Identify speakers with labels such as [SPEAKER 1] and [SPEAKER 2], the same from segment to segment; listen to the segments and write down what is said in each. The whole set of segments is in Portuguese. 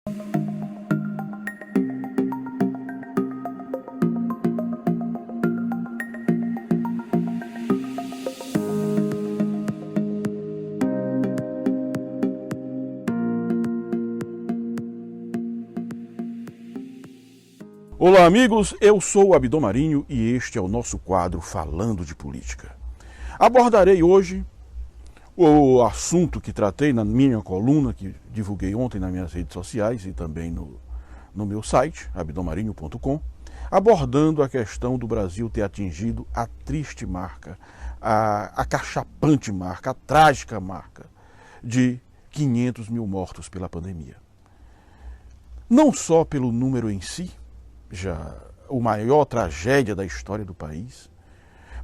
[SPEAKER 1] Olá amigos, eu sou o Abdon Marinho e este é o nosso quadro Falando de Política. Abordarei hoje o assunto que tratei na minha coluna, que divulguei ontem nas minhas redes sociais e também no meu site, abdomarinho.com, abordando a questão do Brasil ter atingido a triste marca, a cachapante marca, a trágica marca de 500 mil mortos pela pandemia. Não só pelo número em si, já a maior tragédia da história do país,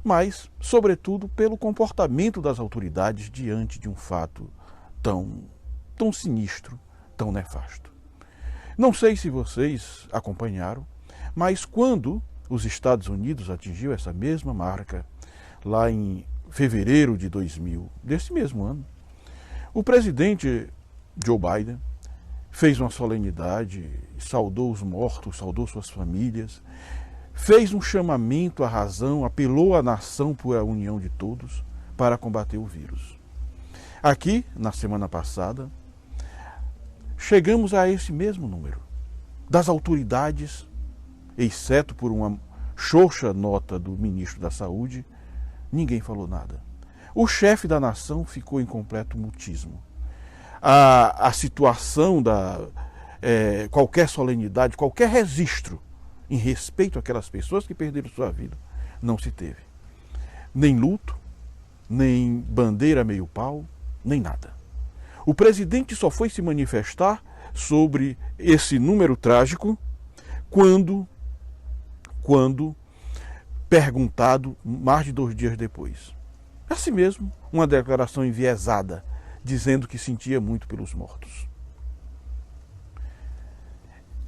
[SPEAKER 1] mas, sobretudo, pelo comportamento das autoridades diante de um fato tão sinistro, tão nefasto. Não sei se vocês acompanharam, mas quando os Estados Unidos atingiu essa mesma marca, lá em fevereiro de 2000, desse mesmo ano, o presidente Joe Biden fez uma solenidade, saudou os mortos, saudou suas famílias, fez um chamamento à razão, apelou à nação por a união de todos para combater o vírus. Aqui, na semana passada, chegamos a esse mesmo número das autoridades, exceto por uma xoxa nota do ministro da Saúde, ninguém falou nada. O chefe da nação ficou em completo mutismo. A situação qualquer solenidade, qualquer registro em respeito àquelas pessoas que perderam sua vida, não se teve. Nem luto, nem bandeira meio pau, nem nada. O presidente só foi se manifestar sobre esse número trágico quando perguntado mais de 2 dias depois. Assim mesmo, uma declaração enviesada, dizendo que sentia muito pelos mortos.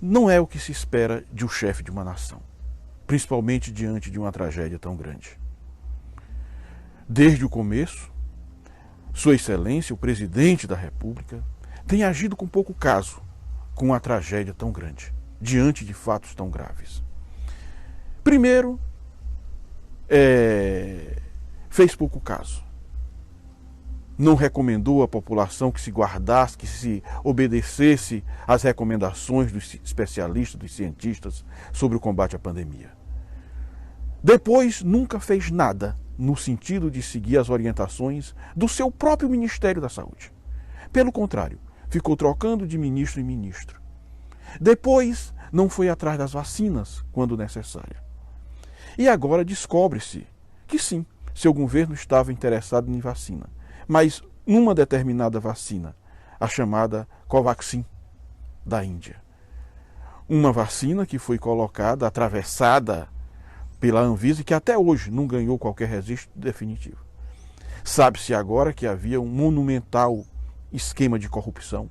[SPEAKER 1] Não é o que se espera de um chefe de uma nação, principalmente diante de uma tragédia tão grande. Desde o começo, Sua Excelência, o Presidente da República, tem agido com pouco caso com uma tragédia tão grande, diante de fatos tão graves. Primeiro, fez pouco caso. Não recomendou à população que se guardasse, que se obedecesse às recomendações dos especialistas, dos cientistas sobre o combate à pandemia. Depois, nunca fez nada no sentido de seguir as orientações do seu próprio Ministério da Saúde. Pelo contrário, ficou trocando de ministro em ministro. Depois, não foi atrás das vacinas quando necessária. E agora descobre-se que sim, seu governo estava interessado em vacina, mas numa determinada vacina, a chamada Covaxin, da Índia. Uma vacina que foi colocada, atravessada pela Anvisa e que até hoje não ganhou qualquer registro definitivo. Sabe-se agora que havia um monumental esquema de corrupção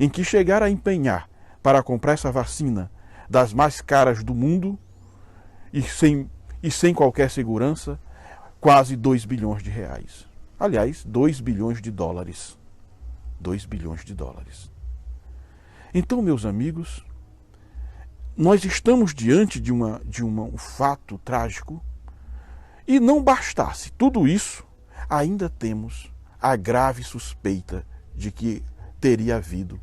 [SPEAKER 1] em que chegaram a empenhar para comprar essa vacina das mais caras do mundo e sem qualquer segurança, quase 2 bilhões de reais. Aliás, 2 bilhões de dólares. 2 bilhões de dólares. Então, meus amigos, nós estamos diante de um fato trágico e não bastasse tudo isso, ainda temos a grave suspeita de que teria havido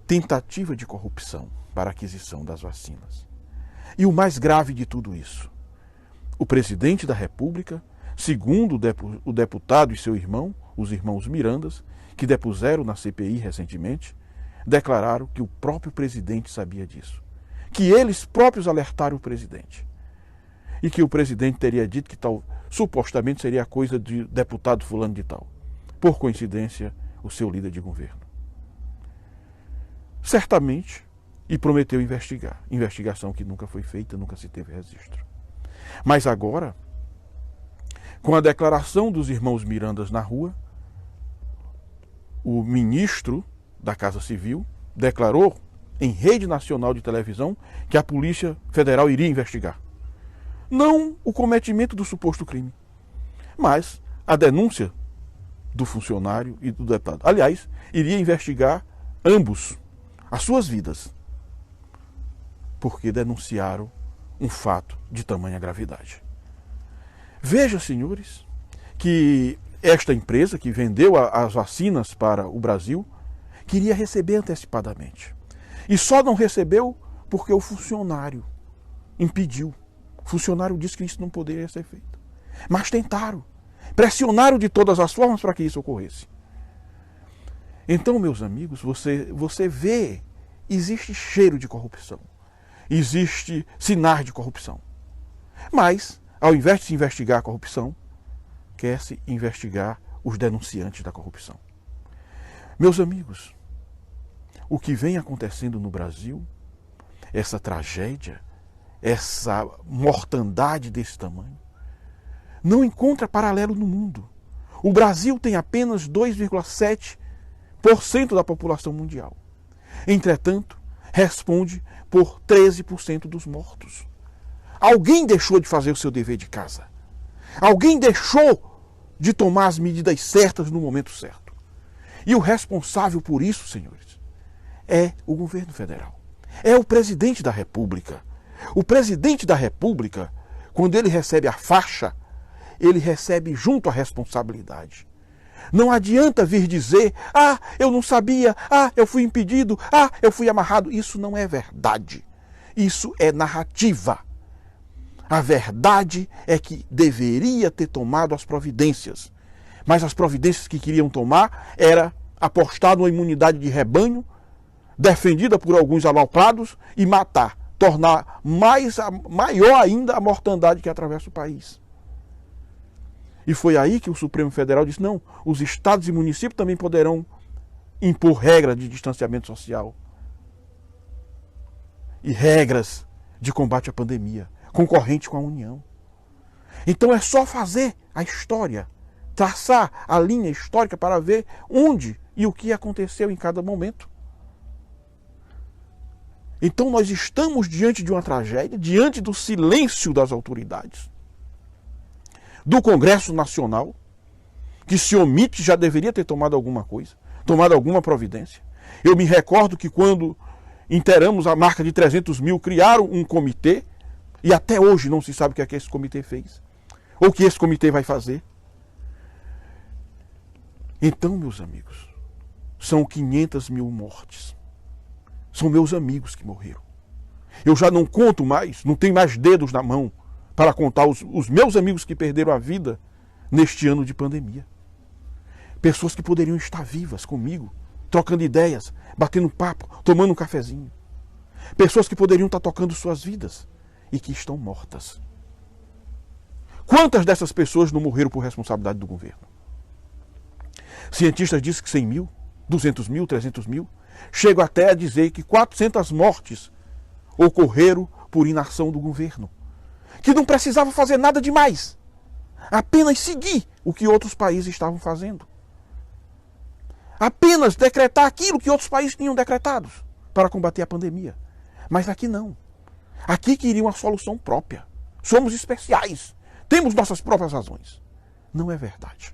[SPEAKER 1] tentativa de corrupção para a aquisição das vacinas. E o mais grave de tudo isso, o presidente da República, segundo o deputado e seu irmão, os irmãos Mirandas, que depuseram na CPI recentemente, declararam que o próprio presidente sabia disso. Que eles próprios alertaram o presidente. E que o presidente teria dito que tal, supostamente, seria coisa de deputado fulano de tal. Por coincidência, o seu líder de governo. Certamente, e prometeu investigar. Investigação que nunca foi feita, nunca se teve registro. Mas agora, com a declaração dos irmãos Mirandas na rua, o ministro da Casa Civil declarou em rede nacional de televisão que a Polícia Federal iria investigar. Não o cometimento do suposto crime, mas a denúncia do funcionário e do deputado. Aliás, iria investigar ambos, as suas vidas, porque denunciaram um fato de tamanha gravidade. Veja, senhores, que esta empresa que vendeu as vacinas para o Brasil queria receber antecipadamente. E só não recebeu porque o funcionário impediu. O funcionário disse que isso não poderia ser feito. Mas tentaram. Pressionaram de todas as formas para que isso ocorresse. Então, meus amigos, você vê, existe cheiro de corrupção. Existe sinais de corrupção. Mas, ao invés de se investigar a corrupção, quer-se investigar os denunciantes da corrupção. Meus amigos, o que vem acontecendo no Brasil, essa tragédia, essa mortandade desse tamanho, não encontra paralelo no mundo. O Brasil tem apenas 2,7% da população mundial. Entretanto, responde por 13% dos mortos. Alguém deixou de fazer o seu dever de casa. Alguém deixou de tomar as medidas certas no momento certo. E o responsável por isso, senhores, é o governo federal. É o presidente da República. O presidente da República, quando ele recebe a faixa, ele recebe junto a responsabilidade. Não adianta vir dizer, eu não sabia, eu fui impedido, eu fui amarrado. Isso não é verdade. Isso é narrativa. A verdade é que deveria ter tomado as providências. Mas as providências que queriam tomar era apostar numa imunidade de rebanho, defendida por alguns aloprados, e matar, tornar maior ainda a mortandade que atravessa o país. E foi aí que o Supremo Federal disse, não, os estados e municípios também poderão impor regras de distanciamento social e regras de combate à pandemia, concorrente com a União. Então é só fazer a história, traçar a linha histórica para ver onde e o que aconteceu em cada momento. Então nós estamos diante de uma tragédia, diante do silêncio das autoridades, do Congresso Nacional, que se omite, já deveria ter tomado alguma coisa, tomado alguma providência. Eu me recordo que quando inteiramos a marca de 300 mil, criaram um comitê, e até hoje não se sabe o que é que esse comitê fez, ou o que esse comitê vai fazer. Então, meus amigos, são 500 mil mortes. São meus amigos que morreram. Eu já não conto mais, não tenho mais dedos na mão para contar os meus amigos que perderam a vida neste ano de pandemia. Pessoas que poderiam estar vivas comigo, trocando ideias, batendo papo, tomando um cafezinho. Pessoas que poderiam estar tocando suas vidas e que estão mortas. Quantas dessas pessoas não morreram por responsabilidade do governo? Cientistas dizem que 100 mil, 200 mil, 300 mil. Chego até a dizer que 400 mortes ocorreram por inação do governo, que não precisava fazer nada demais, apenas seguir o que outros países estavam fazendo. Apenas decretar aquilo que outros países tinham decretado para combater a pandemia. Mas aqui não. Aqui queriam uma solução própria. Somos especiais. Temos nossas próprias razões. Não é verdade.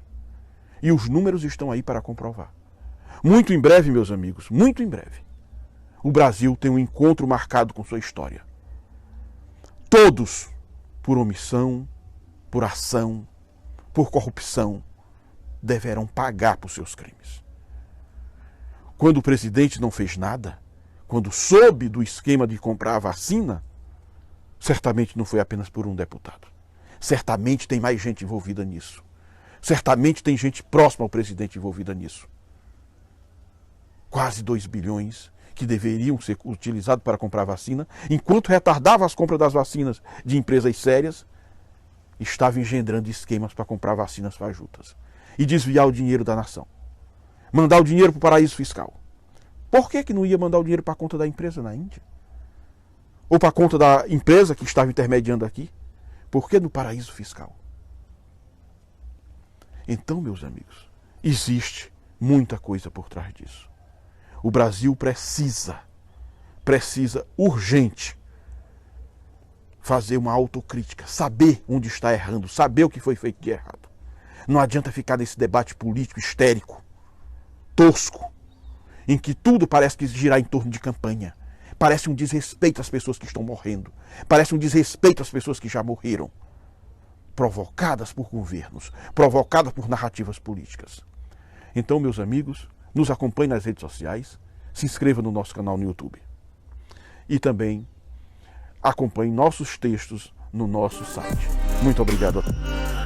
[SPEAKER 1] E os números estão aí para comprovar. Muito em breve, meus amigos, muito em breve, o Brasil tem um encontro marcado com sua história. Todos, por omissão, por ação, por corrupção, deverão pagar por seus crimes. Quando o presidente não fez nada, quando soube do esquema de comprar a vacina, certamente não foi apenas por um deputado. Certamente tem mais gente envolvida nisso. Certamente tem gente próxima ao presidente envolvida nisso. Quase 2 bilhões que deveriam ser utilizados para comprar vacina, enquanto retardava as compras das vacinas de empresas sérias, estava engendrando esquemas para comprar vacinas fajutas e desviar o dinheiro da nação. Mandar o dinheiro para o paraíso fiscal. Por que não ia mandar o dinheiro para a conta da empresa na Índia? Ou para a conta da empresa que estava intermediando aqui? Por que no paraíso fiscal? Então, meus amigos, existe muita coisa por trás disso. O Brasil precisa urgente fazer uma autocrítica, saber onde está errando, saber o que foi feito de errado. Não adianta ficar nesse debate político histérico, tosco, em que tudo parece que girar em torno de campanha. Parece um desrespeito às pessoas que estão morrendo. Parece um desrespeito às pessoas que já morreram. Provocadas por governos, provocadas por narrativas políticas. Então, meus amigos, nos acompanhem nas redes sociais, se inscreva no nosso canal no YouTube. E também acompanhe nossos textos no nosso site. Muito obrigado a todos.